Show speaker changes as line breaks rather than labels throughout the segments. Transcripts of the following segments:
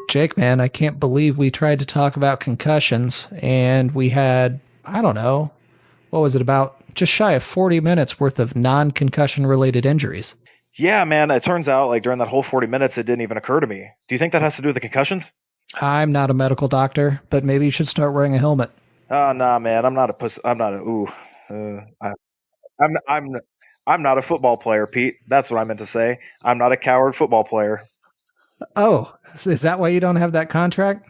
Jake, man, I can't believe we tried to talk about concussions and we had, I don't know, what was it about? Just shy of 40 minutes worth of non concussion related injuries.
Yeah, man, it turns out like during that whole 40 minutes, it didn't even occur to me. Do you think that has to do with the concussions?
I'm not a medical doctor, but maybe you should start wearing a helmet.
Oh, nah, man, I'm not a puss. I'm not a, ooh, I, I'm, I'm not a football player, Pete. That's what I meant to say. I'm not a coward football player.
Oh, is that why you don't have that contract?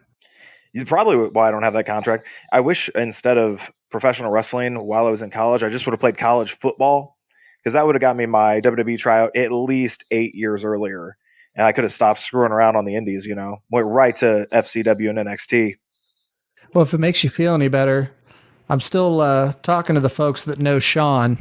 You probably why I don't have that contract. I wish instead of professional wrestling while I was in college, I just would have played college football because that would have got me my WWE tryout at least 8 years earlier. And I could have stopped screwing around on the indies, went right to FCW and NXT.
Well, if it makes you feel any better, I'm still talking to the folks that know Sean.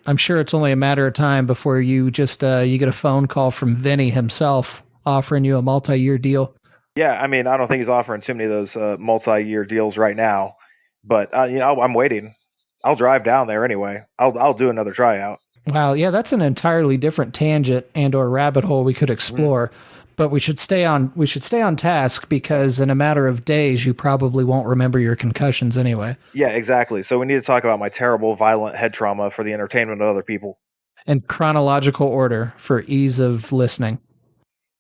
I'm sure it's only a matter of time before you just you get a phone call from Vinny himself offering you a multi-year deal.
Yeah, I mean, I don't think he's offering too many of those multi-year deals right now, but I'm waiting. I'll drive down there anyway. I'll do another tryout.
Wow, yeah, that's an entirely different tangent and or rabbit hole we could
Mm.
explore. But we should stay on task because in a matter of days you probably won't remember your concussions anyway.
Yeah, exactly. So we need to talk about my terrible, violent head trauma for the entertainment of other people.
And chronological order for ease of listening.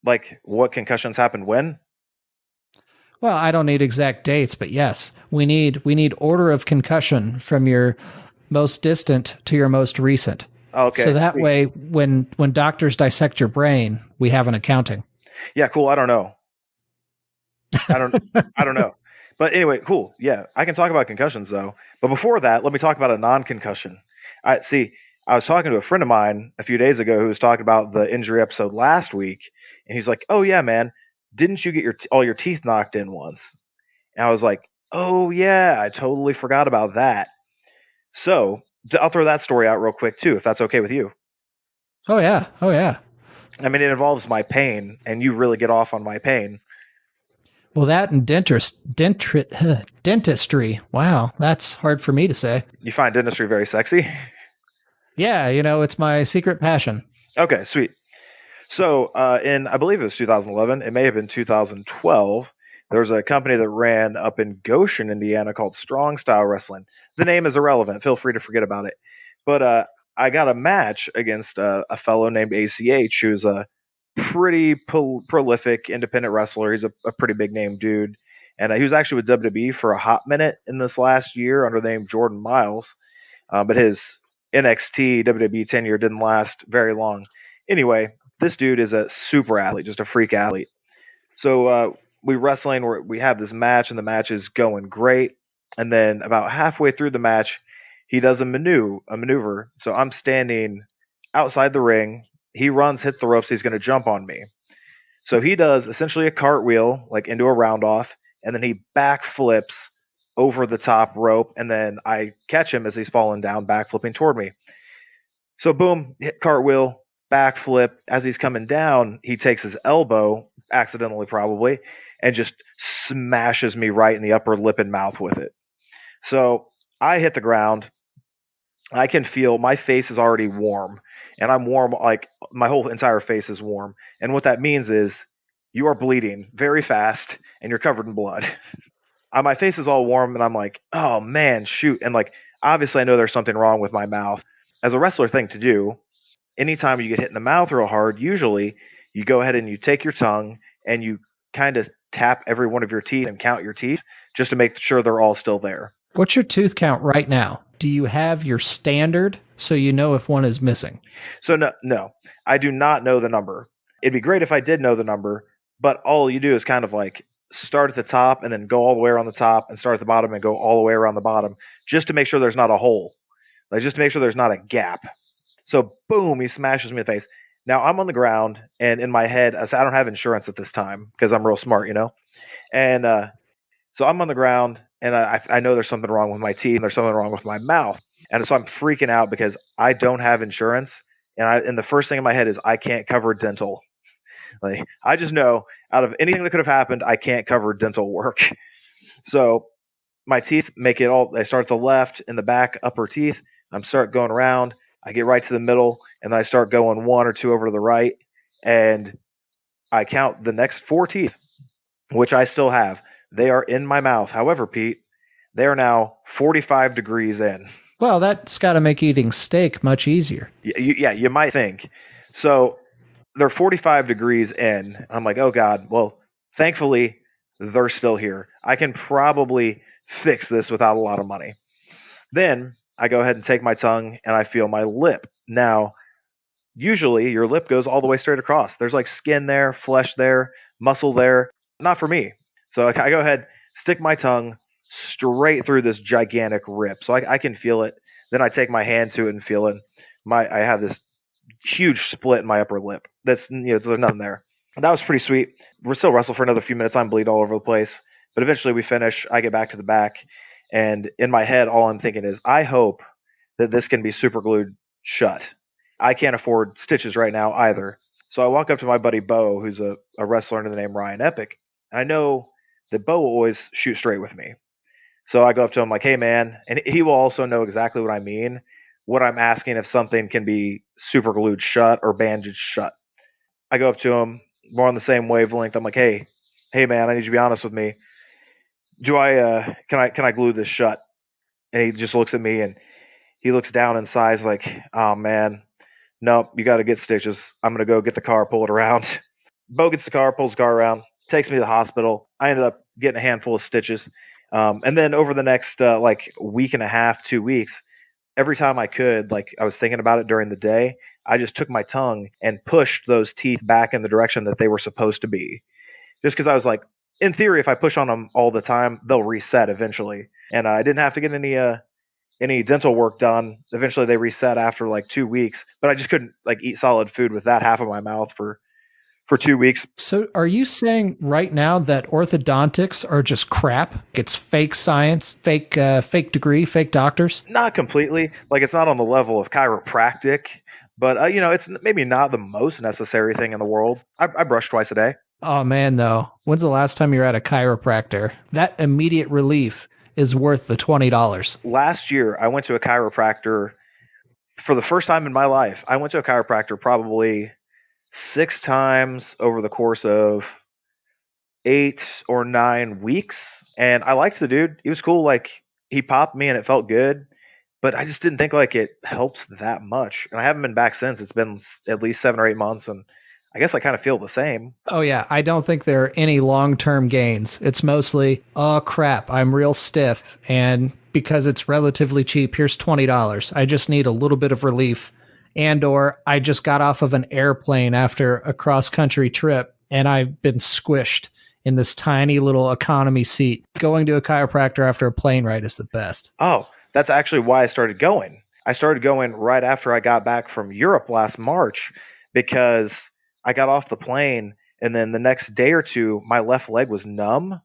Like what concussions happened when?
Well, I don't need exact dates, but yes, we need order of concussion from your most distant to your most recent. So
Okay,
that
sweet.
way when doctors dissect your brain, we have an accounting.
Yeah, cool. I don't know. I don't. I don't know. But anyway, cool. Yeah, I can talk about concussions though. But before that, let me talk about a non-concussion. I see. I was talking to a friend of mine a few days ago who was talking about the injury episode last week, and he's like, "Oh yeah, man, didn't you get all your teeth knocked in once?" And I was like, "Oh yeah, I totally forgot about that." So I'll throw that story out real quick too, if that's okay with you.
Oh yeah. Oh yeah.
I mean, it involves my pain, and you really get off on my pain.
Well, that and dentistry. Wow, that's hard for me to say.
You find dentistry very sexy.
Yeah, it's my secret passion.
Okay, sweet. So, in I believe it was 2011, it may have been 2012. There was a company that ran up in Goshen, Indiana, called Strong Style Wrestling. The name is irrelevant. Feel free to forget about it. But I got a match against a fellow named ACH, who's a pretty prolific independent wrestler. He's a pretty big name dude, and he was actually with WWE for a hot minute in this last year under the name Jordan Miles. But his NXT WWE tenure didn't last very long. Anyway, this dude is a super athlete, just a freak athlete. So we wrestling, we have this match, and the match is going great. And then about halfway through the match, he does a maneuver. So I'm standing outside the ring. He runs, hits the ropes. He's going to jump on me. So he does essentially a cartwheel, like into a round off, and then he back flips over the top rope, and then I catch him as he's falling down, back flipping toward me. So boom, hit cartwheel, backflip. As he's coming down, he takes his elbow, accidentally probably, and just smashes me right in the upper lip and mouth with it. So I hit the ground. I can feel my face is already warm, and I'm warm, like my whole entire face is warm. And what that means is you are bleeding very fast and you're covered in blood. My face is all warm, and I'm like, oh man, shoot. And like, obviously, I know there's something wrong with my mouth. As a wrestler thing to do, anytime you get hit in the mouth real hard, usually you go ahead and you take your tongue and you kind of tap every one of your teeth and count your teeth just to make sure they're all still there.
What's your tooth count right now? Do you have your standard so you know if one is missing?
So no, no, I do not know the number. It'd be great if I did know the number, but all you do is kind of like start at the top and then go all the way around the top and start at the bottom and go all the way around the bottom just to make sure there's not a hole. Like just to make sure there's not a gap. So boom, he smashes me in the face. Now I'm on the ground, and in my head, I don't have insurance at this time because I'm real smart. And so I'm on the ground, and I know there's something wrong with my teeth, and there's something wrong with my mouth, and so I'm freaking out because I don't have insurance, and the first thing in my head is I can't cover dental. Like I just know out of anything that could have happened, I can't cover dental work. So my teeth make it all. I start at the left in the back upper teeth. I'm start going around. I get right to the middle, and then I start going one or two over to the right, and I count the next four teeth. which I still have. They are in my mouth. However, Pete, they are now 45 degrees in.
Well, that's got to make eating steak much easier.
Yeah, you might think. So they're 45 degrees in. I'm like, oh God. Well, thankfully, they're still here. I can probably fix this without a lot of money. Then I go ahead and take my tongue and I feel my lip. Now, usually your lip goes all the way straight across. There's like skin there, flesh there, muscle there. Not for me. So I go ahead, stick my tongue straight through this gigantic rip, so I can feel it. Then I take my hand to it and feel it. I have this huge split in my upper lip. That's there's nothing there. That was pretty sweet. We're still wrestle for another few minutes. I'm bleed all over the place, but eventually we finish. I get back to the back, and in my head, all I'm thinking is, I hope that this can be super glued shut. I can't afford stitches right now either. So I walk up to my buddy Bo, who's a wrestler under the name Ryan Epic, and I know that Bo will always shoot straight with me. So I go up to him like, "Hey man," and he will also know exactly what I mean. What I'm asking if something can be super glued shut or bandaged shut. I go up to him, more on the same wavelength. I'm like, "Hey man, I need you to be honest with me. Do I can I glue this shut?" And he just looks at me and he looks down and sighs like, "Oh man, nope, you got to get stitches. I'm gonna go get the car, pull it around." Bo gets the car, pulls the car around, takes me to the hospital. I ended up getting a handful of stitches, and then over the next like week and a half, 2 weeks, every time I could, like I was thinking about it during the day, I just took my tongue and pushed those teeth back in the direction that they were supposed to be. Just because I was like, in theory, if I push on them all the time, they'll reset eventually. And I didn't have to get any dental work done. Eventually, they reset after like 2 weeks, but I just couldn't like eat solid food with that half of my mouth for 2 weeks.
So, are you saying right now that orthodontics are just crap? It's fake science, fake degree, fake doctors?
Not completely. Like it's not on the level of chiropractic, but it's maybe not the most necessary thing in the world. I brush twice a day.
Oh man, though, when's the last time you were at a chiropractor? That immediate relief is worth the $20.
Last year, I went to a chiropractor for the first time in my life. I went to a chiropractor probably 6 times over the course of 8 or 9 weeks, and I liked the dude. He was cool. Like he popped me, and it felt good. But I just didn't think like it helped that much. And I haven't been back since. It's been at least 7 or 8 months, and I guess I kind of feel the same.
Oh yeah, I don't think there are any long-term gains. It's mostly, oh crap, I'm real stiff, and because it's relatively cheap, here's $20. I just need a little bit of relief. And or I just got off of an airplane after a cross-country trip and I've been squished in this tiny little economy seat. Going to a chiropractor after a plane ride is the best.
Oh, that's actually why I started going. I started going right after I got back from Europe last March because I got off the plane and then the next day or two my left leg was numb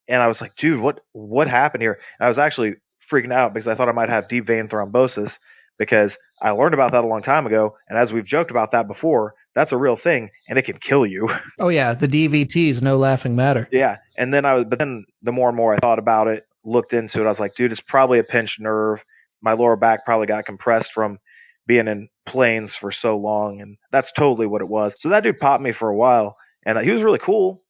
and I was like, dude, what happened here? And I was actually freaking out because I thought I might have deep vein thrombosis because I learned about that a long time ago, and as we've joked about that before, that's a real thing and it can kill you.
Oh yeah, the DVT is no laughing matter.
Yeah, and then but then the more and more I thought about it, looked into it, I was like, dude, it's probably a pinched nerve. My lower back probably got compressed from being in planes for so long, and that's totally what it was. So that dude popped me for a while, and he was really cool,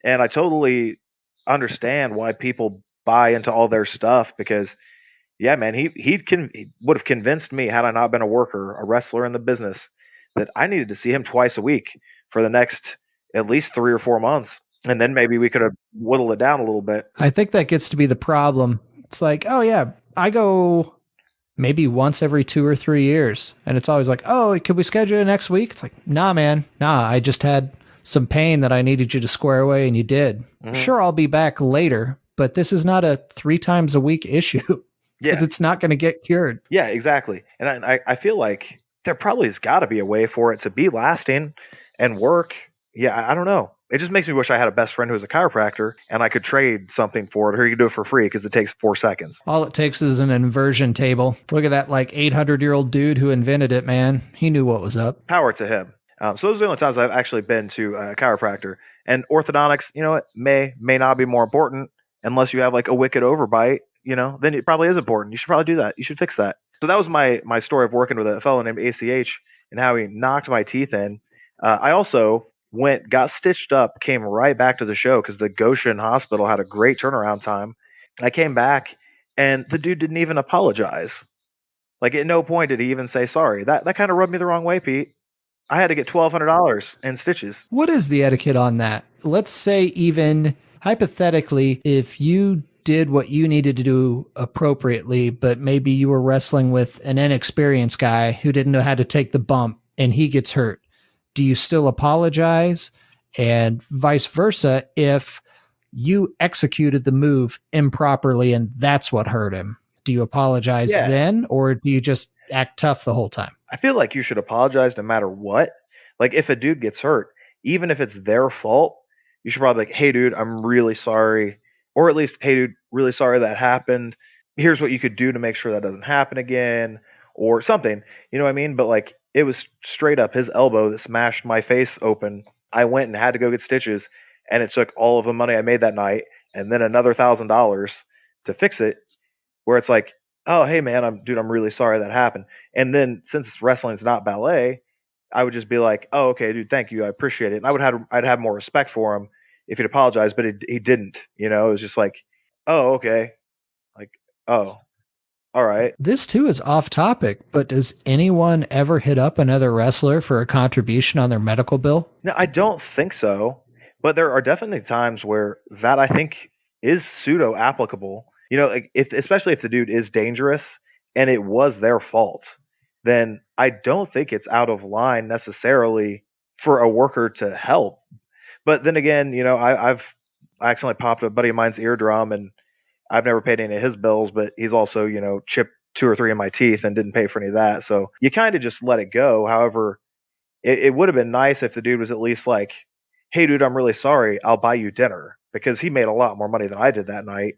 and I totally understand why people buy into all their stuff because yeah, man, he would have convinced me had I not been a worker, a wrestler in the business, that I needed to see him twice a week for the next at least 3 or 4 months, and then maybe we could have whittled it down a little bit.
I think that gets to be the problem. It's like, oh yeah, I go maybe once every 2 or 3 years. And it's always like, oh, could we schedule it next week? It's like, nah, man. Nah, I just had some pain that I needed you to square away and you did.
Mhm.
Sure, I'll be back later, but this is not a 3 times a week issue because
Yeah,
it's not going to get cured.
yeah, exactly. And I feel like there probably has got to be a way for it to be lasting and work. Yeah, I don't know. It just makes me wish I had a best friend who was a chiropractor and I could trade something for it, or you could do it for free because it takes 4 seconds.
All it takes is an inversion table. Look at that like 800-year-old dude who invented it, man. He knew what was up.
Power to him. So those are the only times I've actually been to a chiropractor. And orthodontics, it may not be more important unless you have like a wicked overbite. Then it probably is important. You should probably do that. You should fix that. So that was my story of working with a fellow named ACH and how he knocked my teeth in. I also got stitched up, came right back to the show because the Goshen Hospital had a great turnaround time. I came back, and the dude didn't even apologize. Like at no point did he even say sorry. That kind of rubbed me the wrong way, Pete. I had to get $1,200 in stitches.
What is the etiquette on that? Let's say, even hypothetically, if you did what you needed to do appropriately, but maybe you were wrestling with an inexperienced guy who didn't know how to take the bump and he gets hurt, do you still apologize? And vice versa, if you executed the move improperly and that's what hurt him, do you apologize
Yeah,
then, or do you just act tough the whole time?
I feel like you should apologize no matter what. Like if a dude gets hurt, even if it's their fault, you should probably be like, "Hey dude, I'm really sorry." Or at least, "Hey dude, really sorry that happened. Here's what you could do to make sure that doesn't happen again." Or something. You know what I mean? But like it was straight up his elbow that smashed my face open. I went and had to go get stitches, and it took all of the money I made that night and then another $1,000 to fix it, where it's like, "Oh, hey man, I'm really sorry that happened." And then since wrestling's not ballet, I would just be like, "Oh, okay, dude, thank you, I appreciate it." And I'd have more respect for him if he'd apologized, but he didn't. You know, it was just like, "Oh, okay, like, oh, all right."
This too is off topic, but does anyone ever hit up another wrestler for a contribution on their medical bill?
No, I don't think so. But there are definitely times where that I think is pseudo applicable. You know, like if especially if the dude is dangerous and it was their fault, then I don't think it's out of line necessarily for a worker to help. But then again, you know, I accidentally popped a buddy of mine's eardrum, and I've never paid any of his bills, but he's also, you know, chipped two or three of my teeth and didn't pay for any of that. So you kind of just let it go. However, it would have been nice if the dude was at least like, "Hey, dude, I'm really sorry. I'll buy you dinner," because he made a lot more money than I did that night.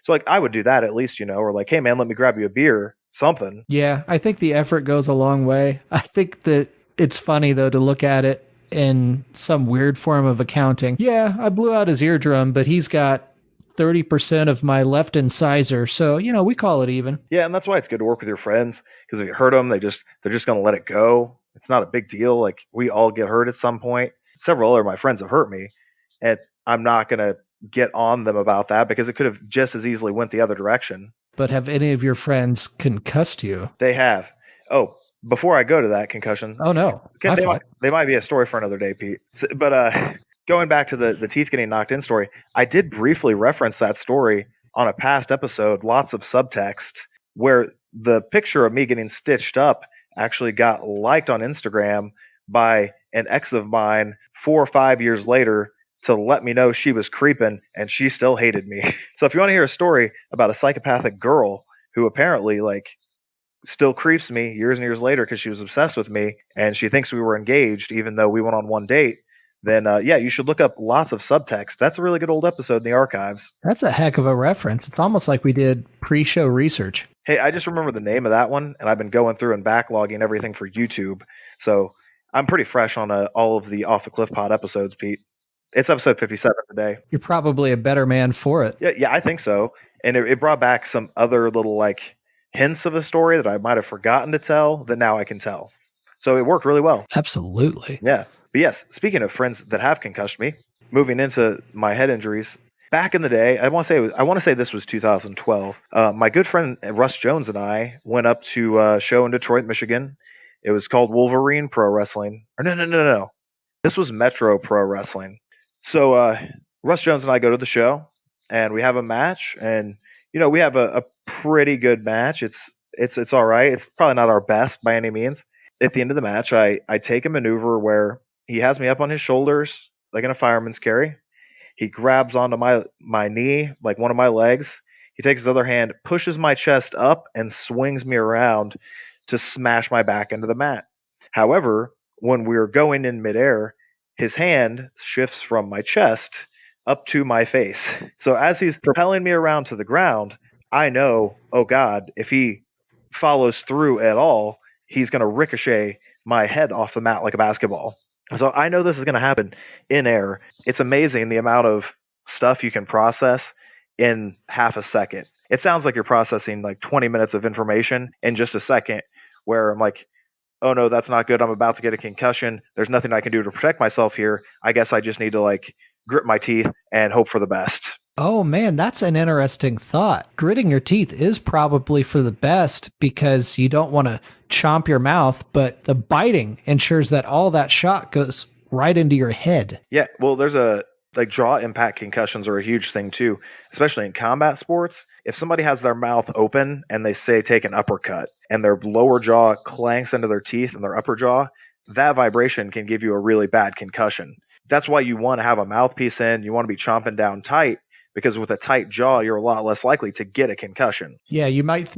So like I would do that at least, you know, or like, "Hey, man, let me grab you a beer," something.
Yeah, I think the effort goes a long way. I think that it's funny, though, to look at it in some weird form of accounting. Yeah, I blew out his eardrum, but he's got 30% of my left incisor. So, we call it even.
Yeah, and that's why it's good to work with your friends because if you hurt them, they're just gonna let it go. It's not a big deal. Like we all get hurt at some point. Several other of my friends have hurt me, and I'm not gonna get on them about that because it could have just as easily went the other direction.
But have any of your friends concussed you?
They have. Oh, before I go to that concussion,
Oh, no. My fault.
they might be a story for another day, Pete. But going back to the teeth getting knocked in story, I did briefly reference that story on a past episode. Lots of subtext where the picture of me getting stitched up actually got liked on Instagram by an ex of mine 4 or 5 years later to let me know she was creeping and she still hated me. So if you want to hear a story about a psychopathic girl who apparently like still creeps me years and years later because she was obsessed with me and she thinks we were engaged even though we went on one date, then yeah, you should look up lots of subtext. That's a really good old episode in the archives.
That's a heck of a reference. It's almost like we did pre show research.
Hey, I just remember the name of that one, and I've been going through and backlogging everything for YouTube, so I'm pretty fresh on all of the Off the Cliff Pod episodes, Pete. It's episode 57 today.
You're probably a better man for it.
Yeah, I think so. And it brought back some other little like hints of a story that I might have forgotten to tell that now I can tell. So it worked really well.
Absolutely.
Yeah. But yes, speaking of friends that have concussed me, moving into my head injuries, back in the day, I want to say this was 2012. My good friend Russ Jones and I went up to a show in Detroit, Michigan. It was called Wolverine Pro Wrestling. Or no. This was Metro Pro Wrestling. So Russ Jones and I go to the show, and we have a match, and you know we have a pretty good match. It's all right. It's probably not our best by any means. At the end of the match, I take a maneuver where he has me up on his shoulders like in a fireman's carry. He grabs onto my knee, like one of my legs. He takes his other hand, pushes my chest up, and swings me around to smash my back into the mat. However, when we're going in midair, his hand shifts from my chest up to my face. So as he's propelling me around to the ground, I know, oh God, if he follows through at all, he's going to ricochet my head off the mat like a basketball. So I know this is going to happen in air. It's amazing the amount of stuff you can process in half a second. It sounds like you're processing like 20 minutes of information in just a second, where I'm like, oh no, that's not good. I'm about to get a concussion. There's nothing I can do to protect myself here. I guess I just need to like grit my teeth and hope for the best.
Oh man, that's an interesting thought. Gritting your teeth is probably for the best because you don't want to chomp your mouth, but the biting ensures that all that shot goes right into your head.
Yeah, well, there's a like jaw impact concussions are a huge thing too, especially in combat sports. If somebody has their mouth open and they say take an uppercut and their lower jaw clanks into their teeth and their upper jaw, that vibration can give you a really bad concussion. That's why you want to have a mouthpiece in, you want to be chomping down tight because with a tight jaw, you're a lot less likely to get a concussion.
Yeah, you might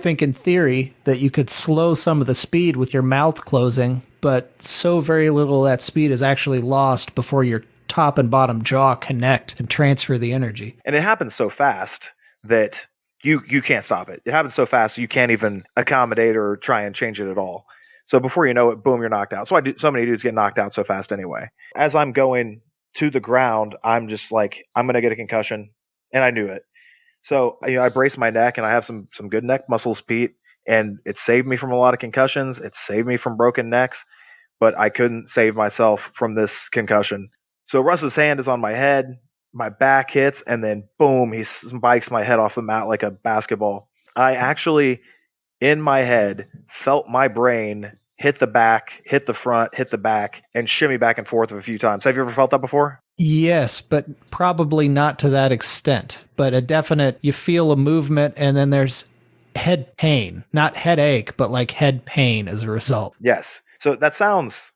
think in theory that you could slow some of the speed with your mouth closing, but so very little of that speed is actually lost before your top and bottom jaw connect and transfer the energy.
And it happens so fast that you can't stop it. It happens so fast you can't even accommodate or try and change it at all. So before you know it, boom, you're knocked out. So many dudes get knocked out so fast anyway. As I'm going to the ground, I'm just like, I'm gonna get a concussion, and I knew it. So I brace my neck, and I have some good neck muscles, Pete, and it saved me from a lot of concussions. It saved me from broken necks, but I couldn't save myself from this concussion. So Russ's hand is on my head, my back hits, and then boom, he spikes my head off the mat like a basketball. I actually, in my head, felt my brain hit the back, hit the front, hit the back, and shimmy back and forth a few times. Have you ever felt that before?
Yes, but probably not to that extent. But a definite, you feel a movement and then there's head pain, not headache, but like head pain as a result.
Yes. So that sounds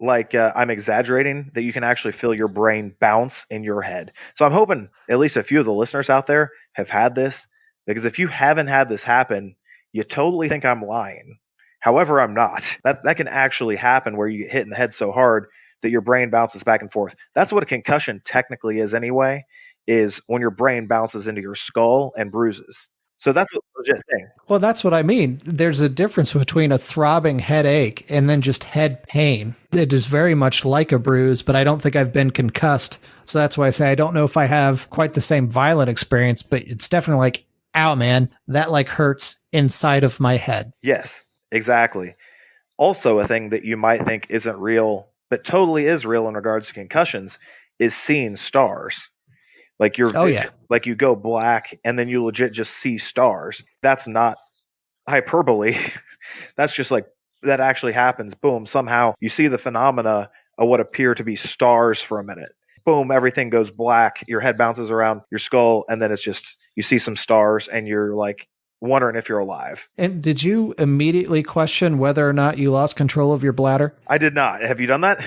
like I'm exaggerating, that you can actually feel your brain bounce in your head. So I'm hoping at least a few of the listeners out there have had this, because if you haven't had this happen, you totally think I'm lying. However, I'm not. That can actually happen where you get hit in the head so hard that your brain bounces back and forth. That's what a concussion technically is anyway, is when your brain bounces into your skull and bruises. So that's a legit thing.
Well, that's what I mean. There's a difference between a throbbing headache and then just head pain. It is very much like a bruise, but I don't think I've been concussed. So that's why I say I don't know if I have quite the same violent experience, but it's definitely like, ow, man, that like hurts inside of my head.
Yes, exactly. Also, a thing that you might think isn't real, but totally is real in regards to concussions, is seeing stars. Like your
Oh, yeah.
vision, like you go black and then you legit just see stars. That's not hyperbole. That's just like that actually happens. Boom, somehow you see the phenomena of what appear to be stars for a minute. Boom, everything goes black. Your head bounces around your skull, and then it's just you see some stars, and you're like wondering if you're alive.
And did you immediately question whether or not you lost control of your bladder?
I did not. Have you done that?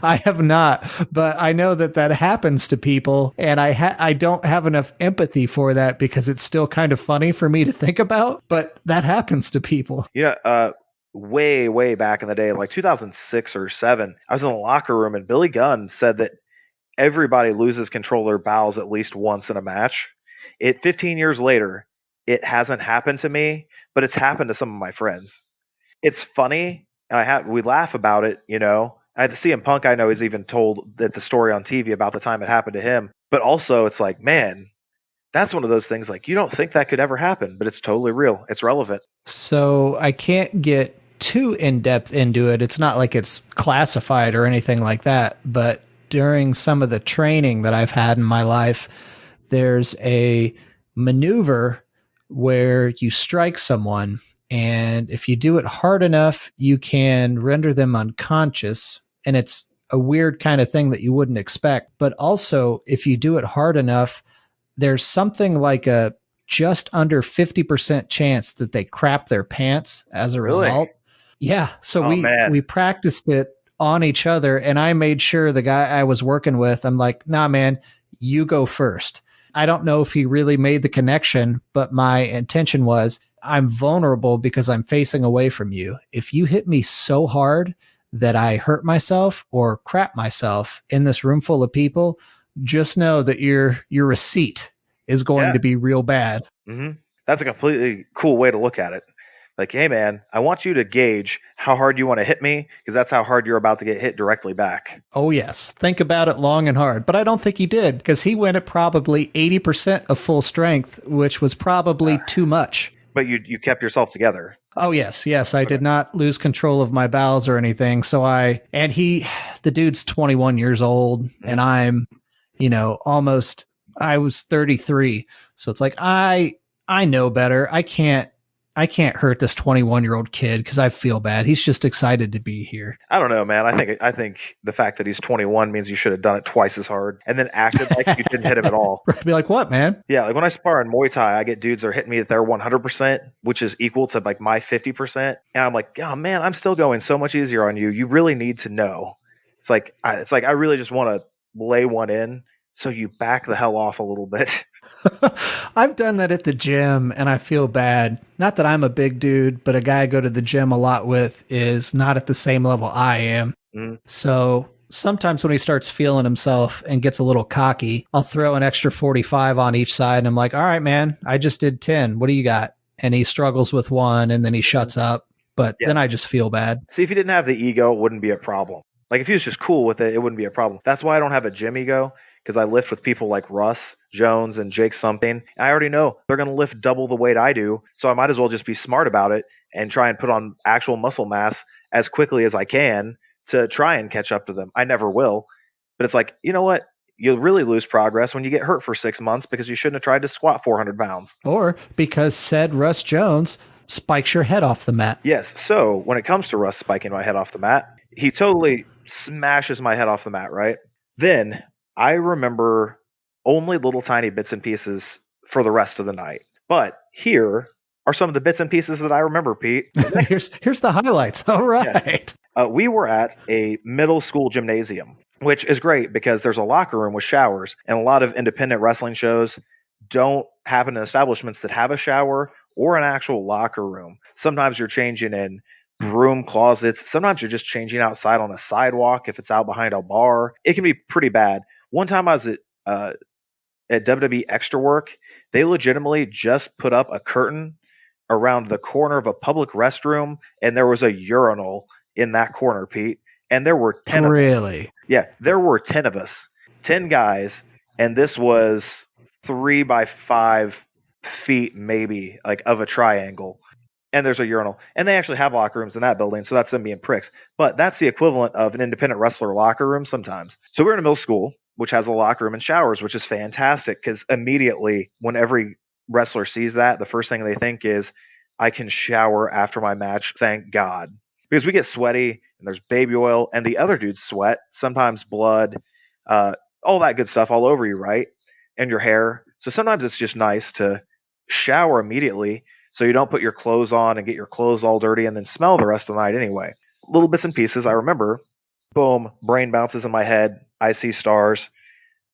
I have not, but I know that that happens to people, and I don't have enough empathy for that because it's still kind of funny for me to think about, but that happens to people.
Yeah, way back in the day, like 2006 or seven, I was in the locker room, and Billy Gunn said that everybody loses control of their bowels at least once in a match. 15 years later, it hasn't happened to me, but it's happened to some of my friends. It's funny, and we laugh about it. The CM Punk, I know, has even told that the story on TV about the time it happened to him. But also, it's like, man, that's one of those things like you don't think that could ever happen, but it's totally real. It's relevant.
So I can't get too in depth into it. It's not like it's classified or anything like that, but during some of the training that I've had in my life, there's a maneuver where you strike someone, and if you do it hard enough, you can render them unconscious. And it's a weird kind of thing that you wouldn't expect. But also, if you do it hard enough, there's something like a just under 50% chance that they crap their pants as a
Really?
result. Yeah. So
Oh man.
we practiced it on each other, and I made sure the guy I was working with, I'm like, nah, man, you go first. I don't know if he really made the connection, but my intention was I'm vulnerable because I'm facing away from you. If you hit me so hard that I hurt myself or crap myself in this room full of people, just know that your receipt is going
Yeah.
to be real bad.
That's a completely cool way to look at it. Like, hey man, I want you to gauge how hard you want to hit me, because that's how hard you're about to get hit directly back.
Oh, yes. Think about it long and hard. But I don't think he did, because he went at probably 80% of full strength, which was probably too much.
But you kept yourself together.
Oh yes, yes. I
Okay.
did not lose control of my bowels or anything. So the dude's 21 years old,
Mhm.
and I'm, almost. I was 33, so it's like I know better. I can't hurt this 21-year-old kid because I feel bad. He's just excited to be here.
I don't know, man. I think the fact that he's 21 means you should have done it twice as hard and then acted like you didn't hit him at all.
Be like, what, man?
Yeah, like when I spar in Muay Thai, I get dudes that are hitting me at their 100%, which is equal to like my 50%, and I'm like, oh man, I'm still going so much easier on you. You really need to know. It's like I really just want to lay one in, so you back the hell off a little bit.
I've done that at the gym and I feel bad. Not that I'm a big dude, but a guy I go to the gym a lot with is not at the same level I am.
Mm,
So sometimes when he starts feeling himself and gets a little cocky, I'll throw an extra 45 on each side and I'm like, all right, man, I just did 10. What do you got? And he struggles with one and then he
mhm.
shuts up. But
Yeah.
then I just feel bad.
See, if he didn't have the ego, it wouldn't be a problem. Like if he was just cool with it, it wouldn't be a problem. That's why I don't have a gym ego, because I lift with people like Russ Jones and Jake something. I already know they're going to lift double the weight I do, so I might as well just be smart about it and try and put on actual muscle mass as quickly as I can to try and catch up to them. I never will, but it's like, you know what? You'll really lose progress when you get hurt for 6 months because you shouldn't have tried to squat 400 pounds.
Or because said Russ Jones spikes your head off the mat.
Yes. So when it comes to Russ spiking my head off the mat, he totally smashes my head off the mat, right? Then I remember only little tiny bits and pieces for the rest of the night. But here are some of the bits and pieces that I remember, Pete.
Here's the highlights. All
Yeah.
right.
We were at a middle school gymnasium, which is great because there's a locker room with showers, and a lot of independent wrestling shows don't happen in establishments that have a shower or an actual locker room. Sometimes you're changing in broom closets. Sometimes you're just changing outside on a sidewalk if it's out behind a bar. It can be pretty bad. One time I was at WWE Extra Work, they legitimately just put up a curtain around the corner of a public restroom, and there was a urinal in that corner, Pete. And there were 10 of us.
Really?
Yeah, there were 10 of us, 10 guys, and this was 3 by 5 feet, maybe, like of a triangle. And there's a urinal. And they actually have locker rooms in that building, so that's them being pricks. But that's the equivalent of an independent wrestler locker room sometimes. So we're in a middle school, which has a locker room and showers, which is fantastic because immediately when every wrestler sees that, the first thing they think is, I can shower after my match, thank God. Because we get sweaty and there's baby oil and the other dudes sweat, sometimes blood, uh, all that good stuff all over you, right? And your hair. So sometimes it's just nice to shower immediately so you don't put your clothes on and get your clothes all dirty and then smell the rest of the night anyway. Little bits and pieces I remember. Boom, brain bounces in my head. I see stars.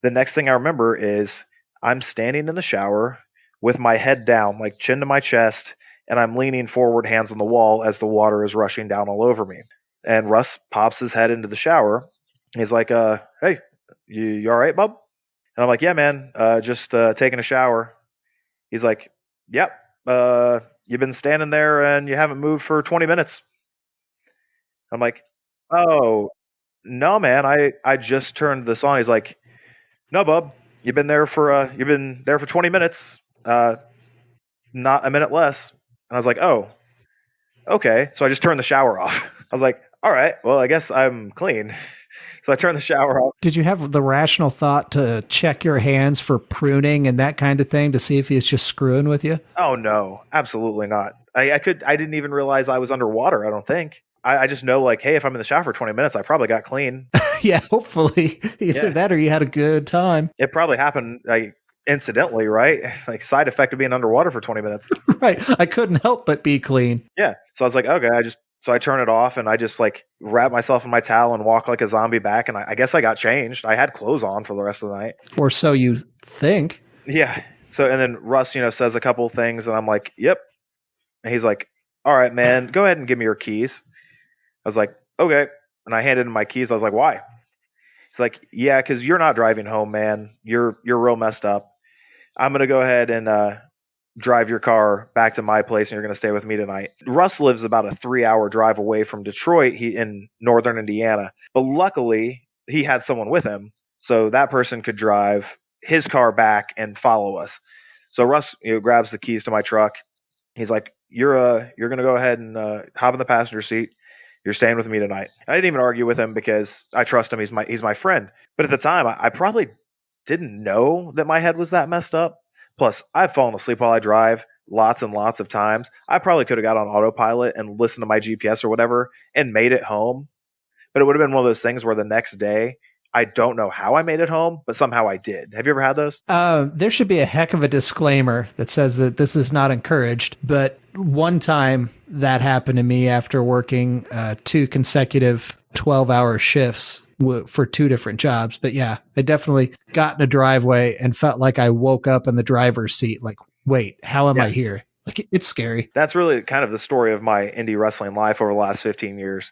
The next thing I remember is I'm standing in the shower with my head down, like chin to my chest, and I'm leaning forward, hands on the wall, as the water is rushing down all over me. And Russ pops his head into the shower. He's like, hey, you all right, bub? And I'm like, yeah, man, just taking a shower. He's like, yep, you've been standing there and you haven't moved for 20 minutes. I'm like, oh, no, man, I just turned this on. He's like, no, bub, you've been there for 20 minutes, not a minute less. And I was like, oh, okay. So I just turned the shower off. I was like, all right, well, I guess I'm clean. So I turned the shower off.
Did you have the rational thought to check your hands for pruning and that kind of thing to see if he was just screwing with you?
Oh no, absolutely not. I didn't even realize I was underwater. I don't think. I just know, like, hey, if I'm in the shower for 20 minutes, I probably got clean.
Yeah, hopefully. Either
Yeah,
that or you had a good time.
it probably happened like incidentally, right? Like side effect of being underwater for 20 minutes.
Right. I couldn't help but be clean.
Yeah. So I was like, okay, so I turn it off and I just like wrap myself in my towel and walk like a zombie back. And I guess I got changed. I had clothes on for the rest of the night.
Or so you think.
Yeah. So, and then Russ, says a couple things and I'm like, yep. And he's like, all right, man, go ahead and give me your keys. I was like, okay. And I handed him my keys. I was like, why? He's like, yeah, because you're not driving home, man. You're real messed up. I'm gonna go ahead and drive your car back to my place, and you're gonna stay with me tonight. Russ lives about a 3-hour drive away from Detroit. He in northern Indiana, but luckily he had someone with him, so that person could drive his car back and follow us. So Russ, grabs the keys to my truck. He's like, you're gonna go ahead and hop in the passenger seat. You're staying with me tonight. And I didn't even argue with him because I trust him. He's my friend. But at the time, I probably didn't know that my head was that messed up. Plus, I've fallen asleep while I drive lots and lots of times. I probably could have got on autopilot and listened to my GPS or whatever and made it home. But it would have been one of those things where the next day, I don't know how I made it home, but somehow I did. Have you ever had those?
There should be a heck of a disclaimer that says that this is not encouraged. But one time that happened to me after working two consecutive 12-hour shifts for two different jobs. But yeah, I definitely got in a driveway and felt like I woke up in the driver's seat. Like, wait, how am
Yeah.
I here? Like, it's scary.
That's really kind of the story of my indie wrestling life over the last 15 years.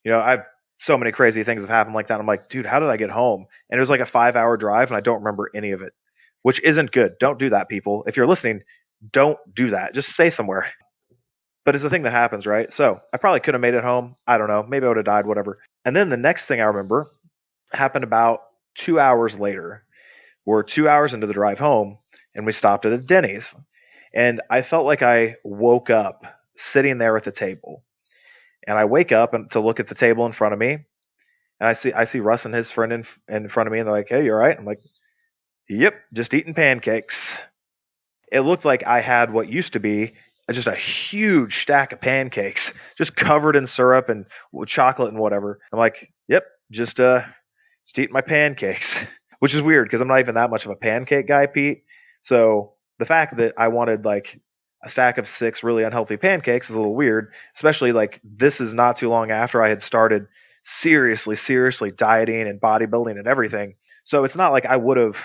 I've so many crazy things have happened like that. I'm like, dude, how did I get home? And it was like a 5 hour drive, and I don't remember any of it, which isn't good. Don't do that, people. If you're listening, don't do that. Just stay somewhere. But it's a thing that happens, right? So I probably could have made it home. I don't know. Maybe I would have died, whatever. And then the next thing I remember happened about 2 hours later. We're 2 hours into the drive home, and we stopped at a Denny's. And I felt like I woke up sitting there at the table. And I wake up and to look at the table in front of me, and I see Russ and his friend in front of me, and they're like, "Hey, you all right?" I'm like, "Yep, just eating pancakes." It looked like I had what used to be just a huge stack of pancakes, just covered in syrup and chocolate and whatever. I'm like, "Yep, just eating my pancakes," which is weird because I'm not even that much of a pancake guy, Pete. So the fact that I wanted like a stack of six really unhealthy pancakes is a little weird, especially like this is not too long after I had started seriously dieting and bodybuilding and everything. So it's not like I would have,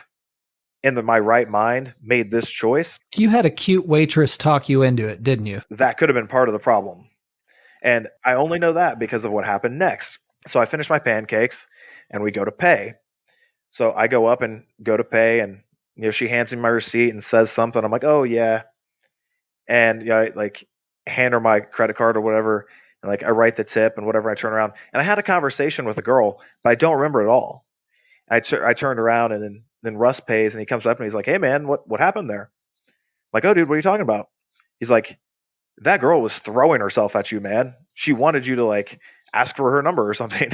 my right mind, made this choice.
You had a cute waitress talk you into it, didn't you?
That could have been part of the problem. And I only know that because of what happened next. So I finish my pancakes and we go to pay. So I go up and go to pay, and she hands me my receipt and says something. I'm like, "Oh yeah," and I like hand her my credit card or whatever, and like I write the tip and whatever. I turn around and I had a conversation with a girl, but I don't remember it all. I turned around, and then Russ pays, and he comes up and he's like, "Hey man, what happened there?" I'm like, "Oh dude, what are you talking about?" He's like, "That girl was throwing herself at you, man. She wanted you to like ask for her number or something."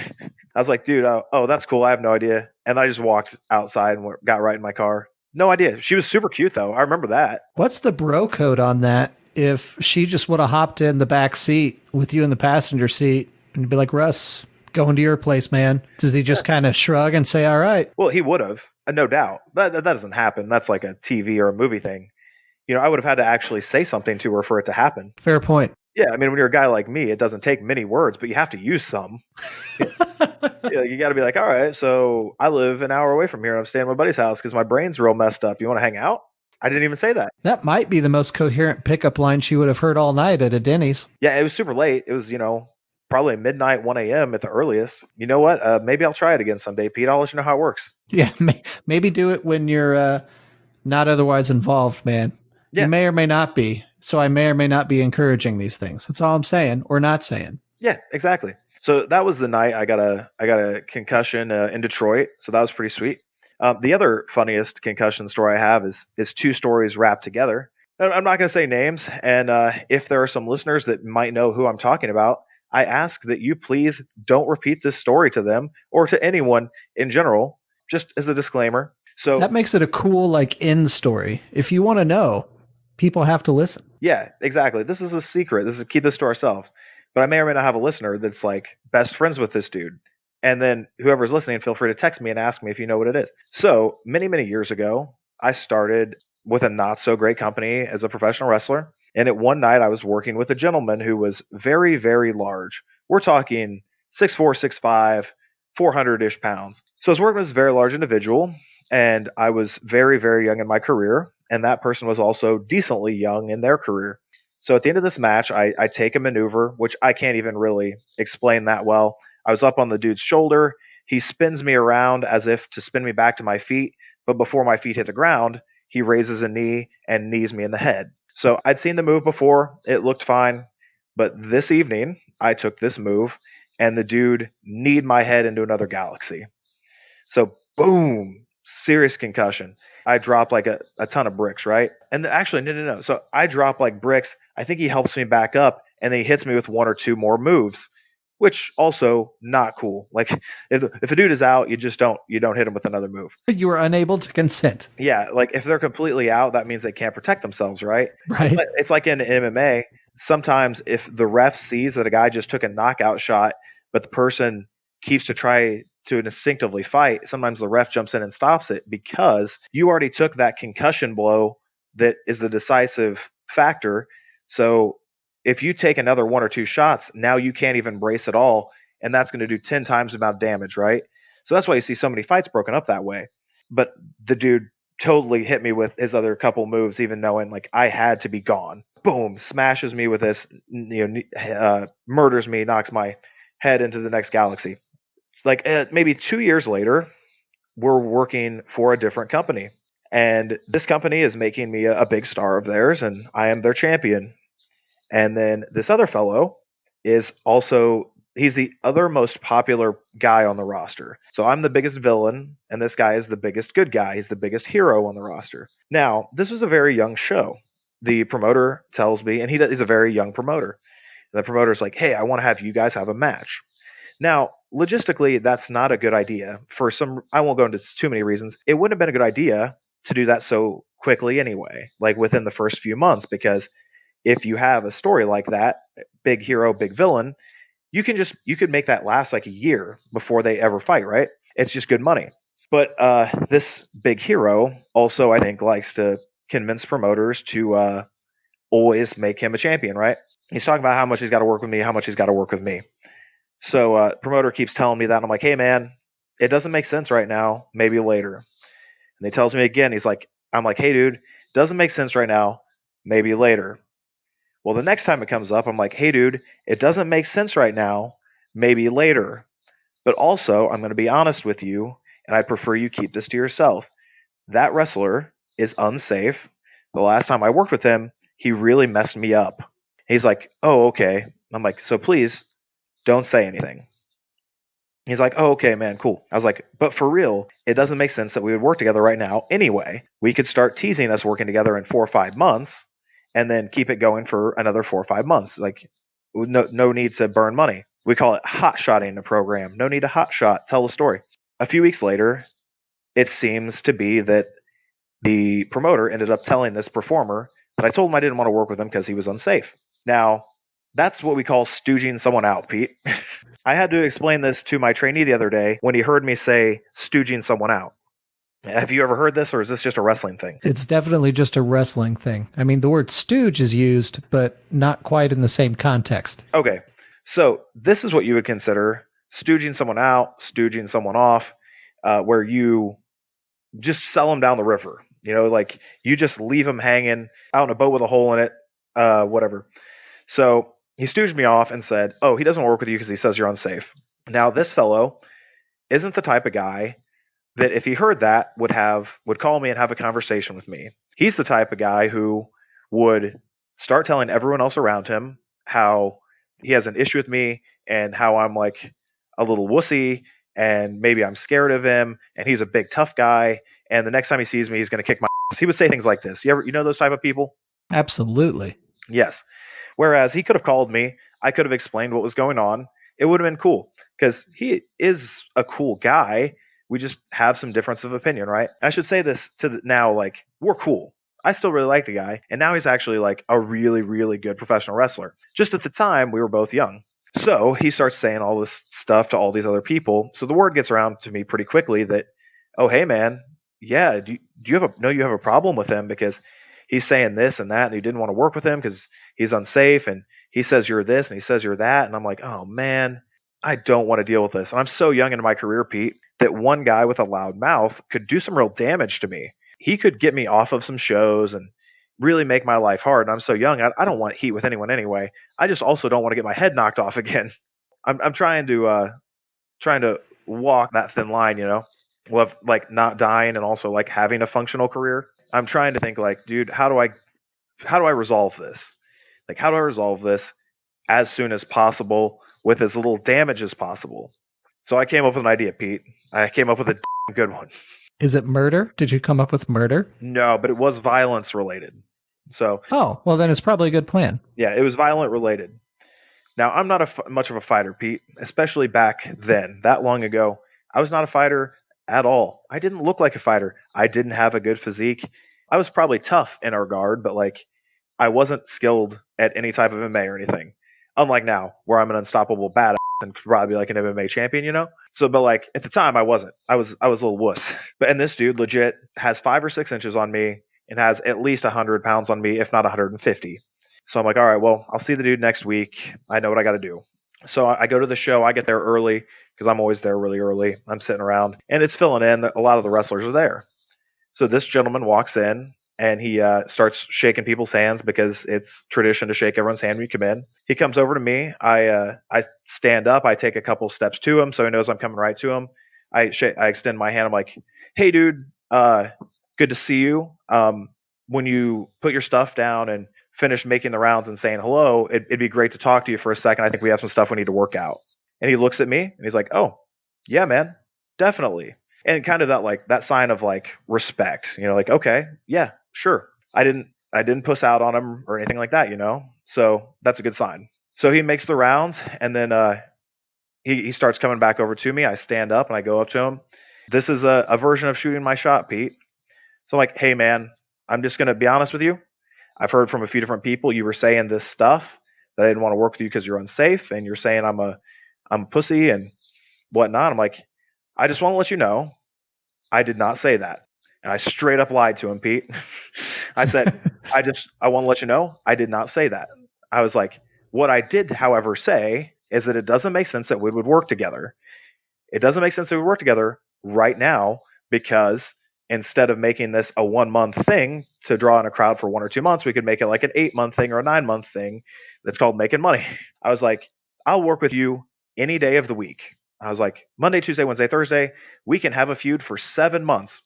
I was like, "Dude, oh, that's cool. I have no idea." And I just walked outside and got right in my car. No idea. She was super cute though. I remember that.
What's the bro code on that? If she just would have hopped in the back seat with you in the passenger seat and be like, Russ, going to your place, man. Does he just kind of shrug and say, all right?
Well, he would have, no doubt. That doesn't happen. That's like a TV or a movie thing. I would have had to actually say something to her for it to happen.
Fair point.
Yeah, I mean, when you're a guy like me, it doesn't take many words, but you have to use some. Yeah, you got to be like, all right, so I live an hour away from here, and I'm staying at my buddy's house because my brain's real messed up. You want to hang out? I didn't even say that.
That might be the most coherent pickup line she would have heard all night at a Denny's.
Yeah, it was super late. It was, probably midnight, 1 a.m. at the earliest. You know what? Maybe I'll try it again someday, Pete. I'll let you know how it works.
Yeah, maybe do it when you're not otherwise involved, man.
Yeah.
You may or may not be. So I may or may not be encouraging these things. That's all I'm saying, or not saying.
Yeah, exactly. So that was the night I got a concussion in Detroit. So that was pretty sweet. The other funniest concussion story I have is two stories wrapped together. I'm not going to say names, and if there are some listeners that might know who I'm talking about, I ask that you please don't repeat this story to them or to anyone in general, just as a disclaimer. So
that makes it a cool like end story. If you want to know, people have to listen.
Yeah, exactly. This is a secret. This is keep this to ourselves. But I may or may not have a listener that's like best friends with this dude. And then whoever's listening, feel free to text me and ask me if you know what it is. So many years ago, I started with a not so great company as a professional wrestler. And at one night I was working with a gentleman who was very large. We're talking 6'4", 6'5", 400-ish pounds. So I was working with this very large individual, and I was very young in my career. And that person was also decently young in their career. So at the end of this match, I take a maneuver, which I can't even really explain that well. I was up on the dude's shoulder. He spins me around as if to spin me back to my feet. But before my feet hit the ground, he raises a knee and knees me in the head. So I'd seen the move before. It looked fine. But this evening, I took this move, and the dude kneed my head into another galaxy. So boom, serious concussion. I drop like a ton of bricks, right? And actually, no, no, no. So I drop like bricks. I think he helps me back up, and then he hits me with one or two more moves, which also not cool. Like if a dude is out, you don't hit him with another move.
You were unable to consent,
Yeah, like if they're completely out, that means they can't protect themselves, right?
right?
It's like in MMA. Sometimes if the ref sees that a guy just took a knockout shot, but the person keeps to try to instinctively fight, sometimes the ref jumps in and stops it because you already took that concussion blow that is the decisive factor. So if you take another one or two shots, now you can't even brace at all, and that's going to do 10 times the amount of damage, right? So that's why you see so many fights broken up that way. But the dude totally hit me with his other couple moves, even knowing like I had to be gone. Boom, smashes me with this, murders me, knocks my head into the next galaxy. Like maybe 2 years later, we're working for a different company, and this company is making me a big star of theirs, and I am their champion. And then this other fellow is also he's the other most popular guy on the roster. So I'm the biggest villain and this guy is the biggest good guy. He's the biggest hero on the roster. Now, this was a very young show. The promoter tells me, and he's a very young promoter. The promoter's like, "Hey, I want to have you guys have a match." Now, logistically, that's not a good idea. For some, I won't go into too many reasons. It wouldn't have been a good idea to do that so quickly anyway, like within the first few months, because if you have a story like that, big hero, big villain, you could make that last like a year before they ever fight, right? It's just good money. But this big hero also, I think, likes to convince promoters to always make him a champion, right? He's talking about how much he's got to work with me, how much he's got to work with me. So promoter keeps telling me that, and I'm like, hey man, it doesn't make sense right now. Maybe later. And he tells me again. I'm like, hey dude, doesn't make sense right now. Maybe later. Well, the next time it comes up, I'm like, hey, dude, it doesn't make sense right now. Maybe later. But also, I'm going to be honest with you, and I prefer you keep this to yourself. That wrestler is unsafe. The last time I worked with him, he really messed me up. He's like, oh, okay. I'm like, so please don't say anything. He's like, oh, okay, man, cool. I was like, but for real, it doesn't make sense that we would work together right now anyway. We could start teasing us working together in 4 or 5 months and then keep it going for another 4 or 5 months. Like, no need to burn money. We call it hot shotting the program. No need to hot shot. Tell the story. A few weeks later, it seems to be that the promoter ended up telling this performer that I told him I didn't want to work with him because he was unsafe. Now, that's what we call stooging someone out, Pete. I had to explain this to my trainee the other day when he heard me say stooging someone out. Have you ever heard this, or is this just a wrestling thing?
It's definitely just a wrestling thing. I mean, the word stooge is used, but not quite in the same context.
Okay, so this is what you would consider stooging someone out, stooging someone off, where you just sell them down the river. Like you just leave them hanging out in a boat with a hole in it, whatever. So he stooged me off and said, "Oh, he doesn't work with you because he says you're unsafe." Now, this fellow isn't the type of guy that if he heard that would call me and have a conversation with me. He's the type of guy who would start telling everyone else around him how he has an issue with me and how I'm like a little wussy and maybe I'm scared of him and he's a big tough guy and the next time he sees me he's going to kick my ass. He would say things like this. You know those type of people?
Absolutely.
Yes. Whereas he could have called me, I could have explained what was going on. It would have been cool because he is a cool guy. We just have some difference of opinion, right? I should say this now, like we're cool. I still really like the guy, and now he's actually like a really, really good professional wrestler. Just at the time, we were both young. So he starts saying all this stuff to all these other people. So the word gets around to me pretty quickly that, oh hey man, yeah, do you you have a problem with him because he's saying this and that, and you didn't want to work with him because he's unsafe, and he says you're this and he says you're that, and I'm like, oh man, I don't want to deal with this. And I'm so young into my career, Pete, that one guy with a loud mouth could do some real damage to me. He could get me off of some shows and really make my life hard. And I'm so young, I don't want heat with anyone anyway. I just also don't want to get my head knocked off again. I'm trying to walk that thin line, of like not dying and also like having a functional career. I'm trying to think like, dude, how do I resolve this? Like, how do I resolve this as soon as possible with as little damage as possible? So I came up with an idea, Pete. I came up with a good one.
Is it murder? Did you come up with murder?
No, but it was violence related. So
Oh, well, then it's probably a good plan.
yeah, it was violent related. Now, I'm not much of a fighter, Pete, especially back then, that long ago. I was not a fighter at all. I didn't look like a fighter. I didn't have a good physique. I was probably tough in our guard, but like I wasn't skilled at any type of MMA or anything. Unlike now, where I'm an unstoppable badass and could probably be like an MMA champion, you know? So, but like at the time, I wasn't. I was a little wuss. But and this dude legit has 5 or 6 inches on me and has at least 100 pounds on me, if not 150. So I'm like, all right, well, I'll see the dude next week. I know what I got to do. So I go to the show. I get there early because I'm always there really early. I'm sitting around and it's filling in. A lot of the wrestlers are there. So this gentleman walks in and he starts shaking people's hands because it's tradition to shake everyone's hand when you come in. He comes over to me. I stand up. I take a couple steps to him so he knows I'm coming right to him. I extend my hand. I'm like, hey, dude, good to see you. When you put your stuff down and finish making the rounds and saying hello, it'd be great to talk to you for a second. I think we have some stuff we need to work out. And he looks at me and he's like, oh, yeah, man, definitely. And kind of that sign of like respect, like, okay, yeah, sure. I didn't puss out on him or anything like that. So that's a good sign. So he makes the rounds and then he starts coming back over to me. I stand up and I go up to him. This is a version of shooting my shot, Pete. So I'm like, hey man, I'm just gonna be honest with you. I've heard from a few different people you were saying this stuff that I didn't want to work with you because you're unsafe and you're saying I'm a pussy and whatnot. I'm like, I just want to let you know I did not say that. And I straight up lied to him, Pete. I said, I want to let you know I did not say that. I was like, what I did, however, say is that it doesn't make sense that we would work together. It doesn't make sense that we work together right now because instead of making this a 1 month thing to draw in a crowd for 1 or 2 months, we could make it like an 8 month thing or a 9 month thing that's called making money. I was like, I'll work with you any day of the week. I was like, Monday, Tuesday, Wednesday, Thursday, we can have a feud for 7 months.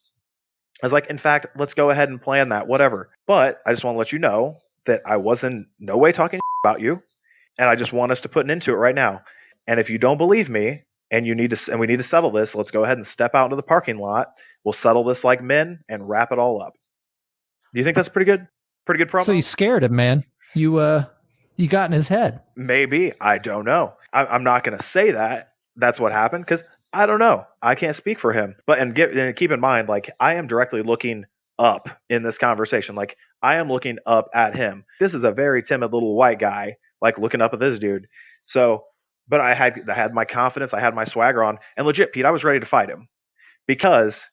I was like, in fact, let's go ahead and plan that, whatever. But I just want to let you know that I was in no way talking about you. And I just want us to put an end to it right now. And if you don't believe me and we need to settle this, let's go ahead and step out into the parking lot. We'll settle this like men and wrap it all up. Do you think that's pretty good? Pretty good
So
promo?
you scared him, man. You got in his head.
Maybe. I don't know. I'm not going to say that that's what happened because I don't know. I can't speak for him. But and keep in mind, like I am directly looking up in this conversation. Like I am looking up at him. This is a very timid little white guy, like looking up at this dude. So, but I had my confidence. I had my swagger on, and legit, Pete, I was ready to fight him because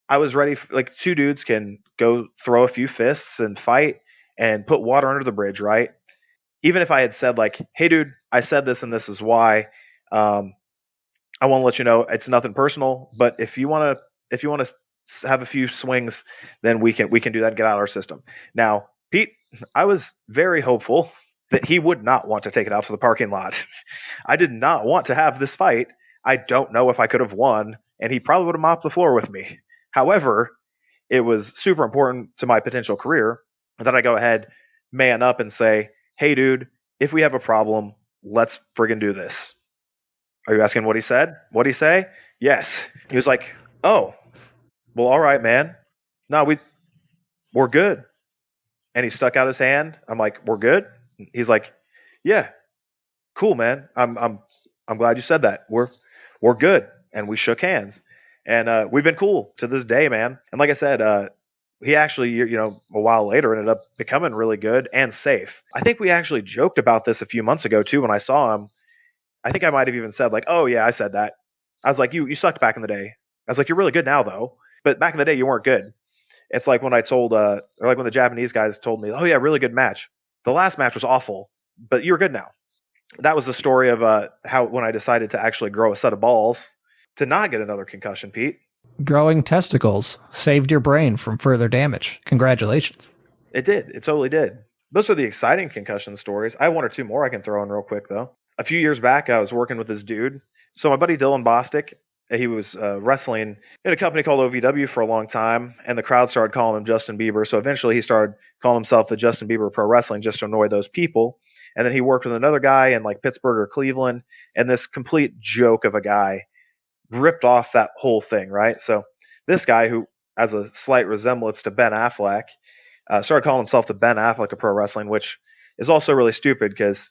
I was ready. Like two dudes can go throw a few fists and fight and put water under the bridge, right? Even if I had said like, "Hey, dude, I said this and this is why," um, I want to let you know it's nothing personal. But if you want to have a few swings, then we can do that and get out of our system. Now, Pete, I was very hopeful that he would not want to take it out to the parking lot. I did not want to have this fight. I don't know if I could have won, and he probably would have mopped the floor with me. However, it was super important to my potential career that I go ahead, man up, and say, hey, dude, if we have a problem, let's friggin' do this. Are you asking what he said? What'd he say? Yes. He was like, oh, well, all right, man. No, we're good. And he stuck out his hand. I'm like, we're good. He's like, yeah, cool, man. I'm glad you said that. We're good. And we shook hands. And we've been cool to this day, man. And like I said, he actually, a while later ended up becoming really good and safe. I think we actually joked about this a few months ago too when I saw him. I think I might have even said like, "Oh yeah, I said that." I was like, "You sucked back in the day." I was like, "You're really good now though, but back in the day you weren't good." It's like when I told, or like when the Japanese guys told me, "Oh yeah, really good match." The last match was awful, but you're good now. That was the story of how when I decided to actually grow a set of balls to not get another concussion, Pete.
Growing testicles saved your brain from further damage. Congratulations.
It did. It totally did. Those are the exciting concussion stories. I have one or two more I can throw in real quick though. A few years back, I was working with this dude. So my buddy Dylan Bostic, he was wrestling in a company called OVW for a long time, and the crowd started calling him Justin Bieber. So eventually, he started calling himself the Justin Bieber Pro Wrestling just to annoy those people. And then he worked with another guy in like Pittsburgh or Cleveland, and this complete joke of a guy ripped off that whole thing, right? So This guy, who has a slight resemblance to Ben Affleck, started calling himself the Ben Affleck of pro wrestling, which is also really stupid because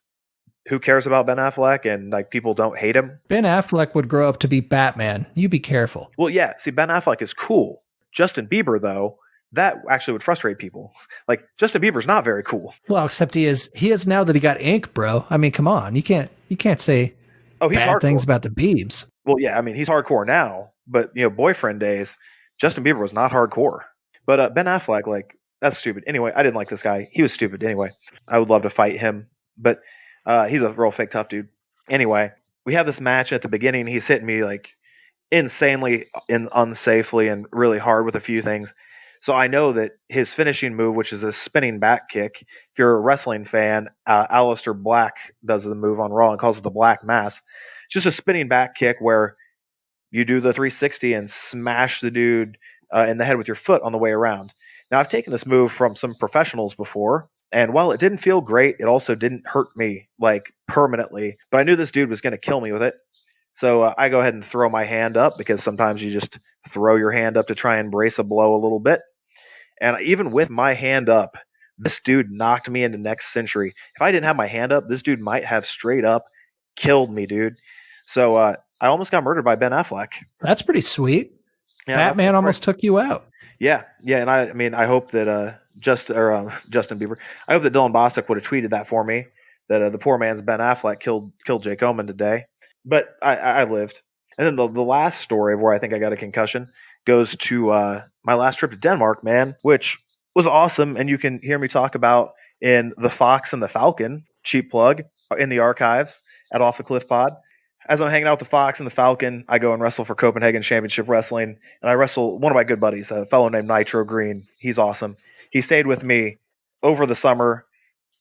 who cares about Ben Affleck, and like people don't hate him.
Ben Affleck would grow up to be Batman. You be careful.
Well, yeah, see, Ben Affleck is cool. Justin Bieber, though, that actually would frustrate people. Like Justin Bieber's not very cool.
Well, except he is now that he got ink, bro. I mean, come on. You can't say
Oh, he's
bad
hardcore.
things about the Biebs.
Well, yeah, I mean he's hardcore now, but boyfriend days, Justin Bieber was not hardcore. But Ben Affleck, like that's stupid. Anyway, I didn't like this guy. He was stupid. Anyway, I would love to fight him, but he's a real fake tough dude. Anyway, we have this match at the beginning. He's hitting me like insanely and unsafely and really hard with a few things. So I know that his finishing move, which is a spinning back kick, if you're a wrestling fan, Aleister Black does the move on Raw and calls it the Black Mass. It's just a spinning back kick where you do the 360 and smash the dude in the head with your foot on the way around. Now, I've taken this move from some professionals before, and while it didn't feel great, it also didn't hurt me like permanently. But I knew this dude was going to kill me with it. So I go ahead and throw my hand up because sometimes you just throw your hand up to try and brace a blow a little bit. And even with my hand up, this dude knocked me into next century. If I didn't have my hand up, this dude might have straight up killed me, dude. So I almost got murdered by Ben Affleck.
That's pretty sweet.
Yeah,
Batman almost took you out.
Yeah, and I mean, I hope that Justin Bieber. I hope that Dylan Bostic would have tweeted that for me. That the poor man's Ben Affleck killed Jake Oman today. But I lived. And then the last story of where I think I got a concussion goes to my last trip to Denmark, man, which was awesome. And you can hear me talk about in The Fox and the Falcon, cheap plug, in the archives at Off the Cliff Pod. As I'm hanging out with the Fox and the Falcon, I go and wrestle for Copenhagen Championship Wrestling. And I wrestle one of my good buddies, a fellow named Nitro Green. He's awesome. He stayed with me over the summer.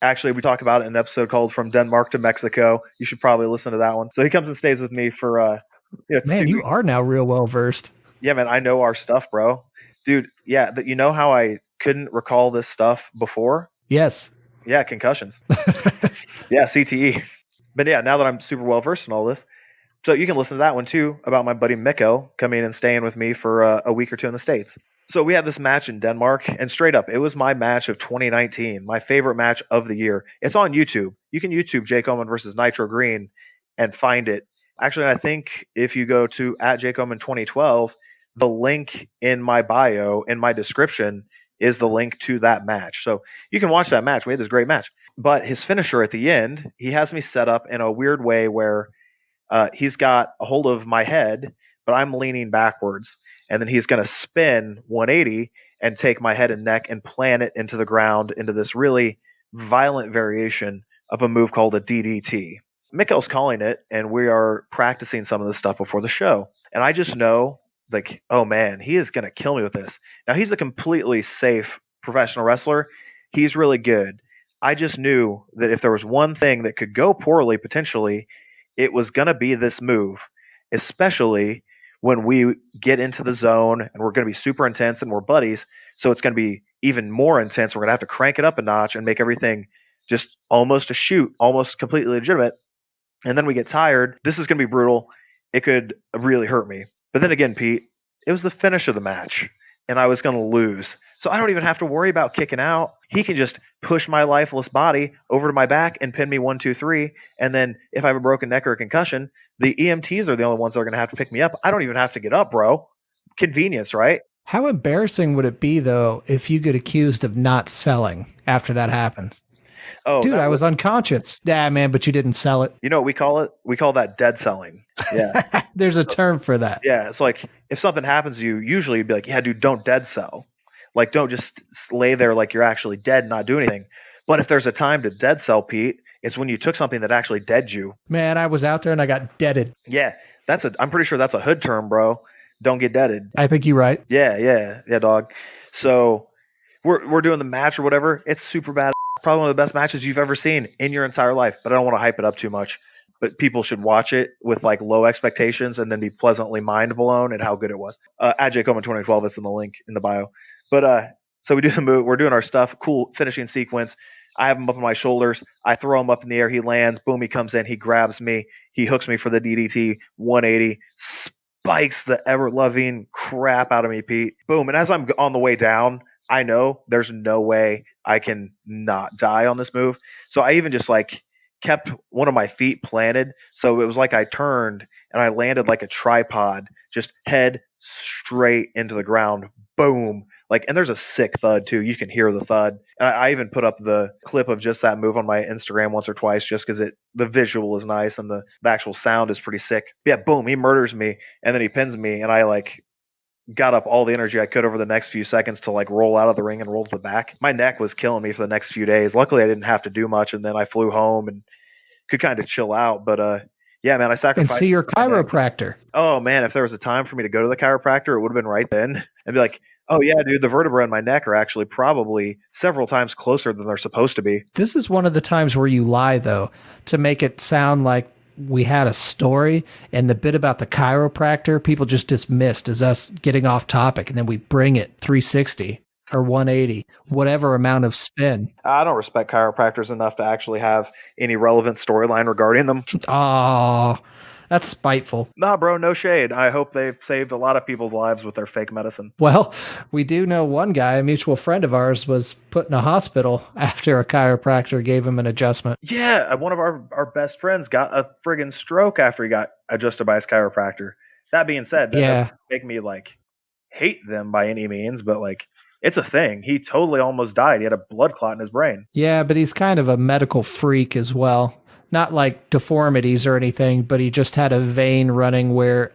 Actually, we talk about it in an episode called From Denmark to Mexico. You should probably listen to that one. So he comes and stays with me for
Man, you are now real well versed.
Yeah, man, I know our stuff, bro. Dude, yeah, you know how I couldn't recall this stuff before?
Yes.
Yeah, concussions. Yeah, CTE. But yeah, now that I'm super well versed in all this, so you can listen to that one too about my buddy Mikko coming and staying with me for a week or two in the States. So we had this match in Denmark, and straight up, it was my match of 2019, my favorite match of the year. It's on YouTube. You can YouTube Jake Oman versus Nitro Green and find it. Actually, I think if you go to Jake Oman 2012, the link in my bio, in my description, is the link to that match. So you can watch that match. We had this great match. But his finisher at the end, he has me set up in a weird way where he's got a hold of my head, but I'm leaning backwards. And then he's going to spin 180 and take my head and neck and plant it into the ground into this really violent variation of a move called a DDT. Mikkel's calling it, and we are practicing some of this stuff before the show. And I just know, like, oh man, he is going to kill me with this. Now, he's a completely safe professional wrestler. He's really good. I just knew that if there was one thing that could go poorly potentially, it was going to be this move, especially when we get into the zone and we're going to be super intense and we're buddies. So it's going to be even more intense. We're going to have to crank it up a notch and make everything just almost a shoot, almost completely legitimate. And then we get tired. This is going to be brutal. It could really hurt me. But then again, Pete, it was the finish of the match, and I was going to lose. So I don't even have to worry about kicking out. He can just push my lifeless body over to my back and pin me 1, 2, 3. And then if I have a broken neck or a concussion, the EMTs are the only ones that are going to have to pick me up. I don't even have to get up, bro. Convenience, right?
How embarrassing would it be, though, if you get accused of not selling after that happens?
Oh,
dude, I was unconscious. Yeah, man, but you didn't sell it.
You know what we call it? We call that dead selling. Yeah.
There's a term for that.
Yeah. It's like if something happens to you, usually you'd be like, yeah, dude, don't dead sell. Like, don't just lay there like you're actually dead and not do anything. But if there's a time to dead sell, Pete, it's when you took something that actually dead you.
Man, I was out there and I got deaded.
Yeah. I'm pretty sure that's a hood term, bro. Don't get deaded.
I think you're right.
Yeah, dog. So we're doing the match or whatever. It's super bad. Probably one of the best matches you've ever seen in your entire life. But I don't want to hype it up too much. But people should watch it with like low expectations and then be pleasantly mind blown at how good it was. At Jake Oman 2012, it's in the link in the bio. But so we do the move. We're doing our stuff. Cool finishing sequence. I have him up on my shoulders. I throw him up in the air. He lands. Boom, he comes in. He grabs me. He hooks me for the DDT 180. spikes the ever loving crap out of me, Pete. Boom. And as I'm on the way down, I know there's no way I can not die on this move. So I even just like kept one of my feet planted. So it was like I turned and I landed like a tripod, just head straight into the ground. Boom. Like, and there's a sick thud too. You can hear the thud. And I even put up the clip of just that move on my Instagram once or twice, just because the visual is nice and the actual sound is pretty sick. Yeah, boom, he murders me and then he pins me, and I like got up all the energy I could over the next few seconds to like roll out of the ring and roll to the back. My neck was killing me for the next few days. Luckily, I didn't have to do much, and then I flew home and could kind of chill out. But yeah, man, I
And
sacrificed
see your
my neck.
chiropractor.
Oh man, if there was a time for me to go to the chiropractor, it would have been right then. And be like, oh yeah, dude, the vertebrae in my neck are actually probably several times closer than they're supposed to be.
This is one of the times where you lie, though, to make it sound like we had a story, and the bit about the chiropractor, people just dismissed as us getting off topic, and then we bring it 360 or 180, whatever amount of spin.
I don't respect chiropractors enough to actually have any relevant storyline regarding them.
Oh, that's spiteful.
Nah, bro, no shade. I hope they've saved a lot of people's lives with their fake medicine.
Well, we do know one guy, a mutual friend of ours, was put in a hospital after a chiropractor gave him an adjustment.
Yeah, one of our best friends got a friggin' stroke after he got adjusted by his chiropractor. That being said, that doesn't
Yeah.
make me like hate them by any means, but like it's a thing. He totally almost died. He had a blood clot in his brain.
Yeah, but he's kind of a medical freak as well. Not like deformities or anything, but he just had a vein running where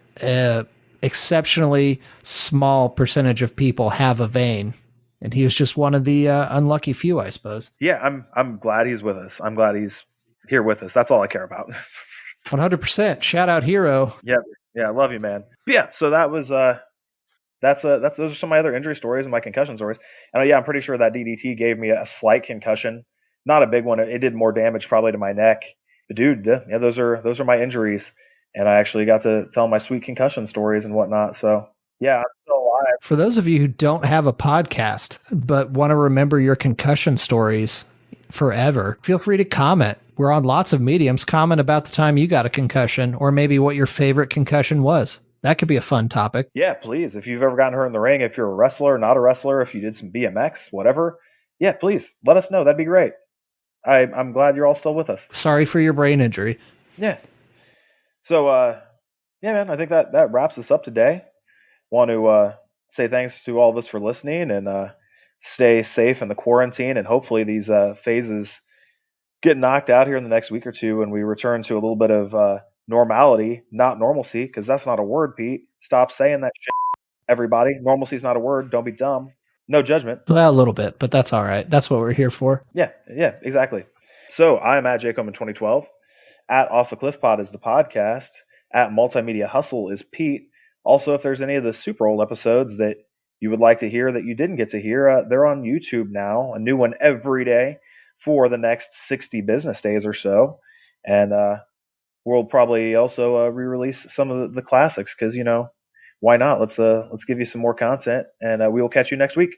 exceptionally small percentage of people have a vein. And he was just one of the unlucky few, I suppose.
Yeah, I'm glad he's with us. I'm glad he's here with us. That's all I care about.
100%. Shout out hero.
Yeah, yeah, I love you, man. But yeah, so that was that's those are some of my other injury stories and my concussion stories. And yeah, I'm pretty sure that DDT gave me a slight concussion, not a big one. It did more damage probably to my neck. But dude, yeah, those are my injuries, and I actually got to tell my sweet concussion stories and whatnot. So yeah, I'm still alive.
For those of you who don't have a podcast but want to remember your concussion stories forever, feel free to comment. We're on lots of mediums. Comment about the time you got a concussion or maybe what your favorite concussion was. That could be a fun topic.
Yeah, please. If you've ever gotten hurt in the ring, if you're a wrestler, not a wrestler, if you did some BMX, whatever, yeah, please let us know. That'd be great. I'm glad you're all still with us.
Sorry for your brain injury.
Yeah. So yeah, man, I think that wraps us up today. Want to say thanks to all of us for listening, and stay safe in the quarantine, and hopefully these phases get knocked out here in the next week or two, and we return to a little bit of normality, not normalcy, because that's not a word, Pete. Stop saying that shit, everybody. Normalcy is not a word. Don't be dumb. No judgment.
Well, a little bit, but that's all right. That's what we're here for.
Yeah, exactly. So I'm at Jacob in 2012. At Off the Cliff Pod is the podcast. At Multimedia Hustle is Pete. Also, if there's any of the super old episodes that you would like to hear that you didn't get to hear, they're on YouTube now. A new one every day for the next 60 business days or so. And we'll probably also re-release some of the classics because, why not? Let's give you some more content, and we will catch you next week.